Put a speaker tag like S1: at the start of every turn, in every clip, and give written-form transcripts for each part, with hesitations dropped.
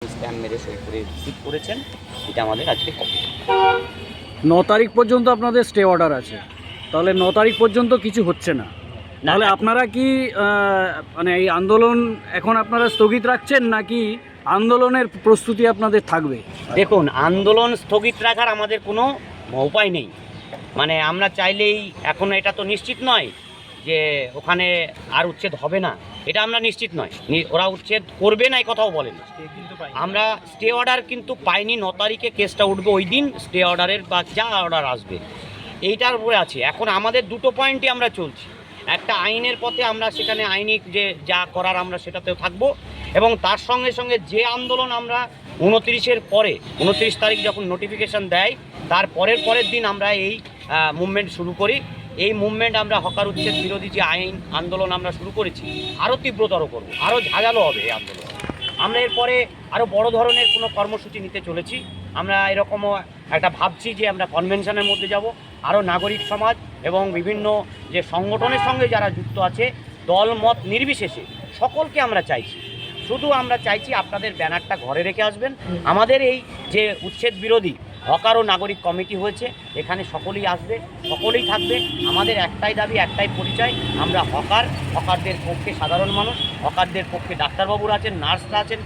S1: Stamp মেরে সই করে রিসিভ করেছেন, এটা আমাদের আজকে কপি।
S2: 9 তারিখ পর্যন্ত আপনাদের স্টে অর্ডার আছে, তাহলে 9 তারিখ পর্যন্ত কিছু হচ্ছে না, তাহলে আপনারা কি মানে এই আন্দোলন এখন আপনারা স্থগিত রাখছেন নাকি আন্দোলনের প্রস্তুতি আপনাদের থাকবে?
S1: দেখুন, আন্দোলন স্থগিত রাখার আমাদের কোনো উপায় নেই। মানে আমরা চাইলেই এখন এটা তো নিশ্চিত নয় যে ওখানে আর উচ্ছেদ হবে না, এটা আমরা নিশ্চিত নয়। ওরা উচ্ছেদ করবে না এই কথাও বলেন। আমরা স্টে অর্ডার কিন্তু পাইনি। 9 তারিখে কেসটা উঠবে, ওই দিন স্টে অর্ডারের বা যা অর্ডার আসবে এইটার উপরে আছে। এখন আমাদের দুটো পয়েন্টই আমরা চলছি। একটা আইনের পথে আমরা সেখানে আইনি যে যা করার আমরা সেটাতেও থাকবো, এবং তার সঙ্গে সঙ্গে যে আন্দোলন আমরা 29-এর পরে 29 তারিখ যখন নোটিফিকেশান দেয় তার পরের দিন আমরা এই মুভমেন্ট শুরু করি। এই মুভমেন্ট আমরা হকার উচ্ছেদ বিরোধী যে আইন আন্দোলন আমরা শুরু করেছি আরও তীব্রতর করব, আরও ঝাঁঝালো হবে এই আন্দোলন। আমরা এরপরে আরও বড় ধরনের কোনো কর্মসূচি নিতে চলেছি। আমরা এরকমও একটা ভাবছি যে আমরা কনভেনশনের মধ্যে যাব। আরও নাগরিক সমাজ এবং বিভিন্ন যে সংগঠনের সঙ্গে যারা যুক্ত আছে দল মত নির্বিশেষে সকলকে আমরা চাইছি, শুধু আমরা চাইছি আপনাদের ব্যানারটা ঘরে রেখে আসবেন। আমাদের এই যে উচ্ছেদ বিরোধী হকার ও নাগরিক কমিটি হয়েছে, এখানে সকলেই আসবে, সকলেই থাকবে। আমাদের একটাই দাবি, একটাই পরিচয়, আমরা হকারদের পক্ষে সাধারণ মানুষ, হকারদের পক্ষে ডাক্তারবাবুরা আছেন, নার্সরা আছেন,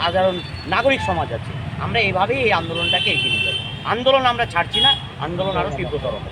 S1: সাধারণ নাগরিক সমাজ আছে। আমরা এভাবেই এই আন্দোলনটাকে এগিয়ে নিয়ে যাব। আন্দোলন আমরা ছাড়ছি না, আন্দোলন আরও তীব্রতর হবে।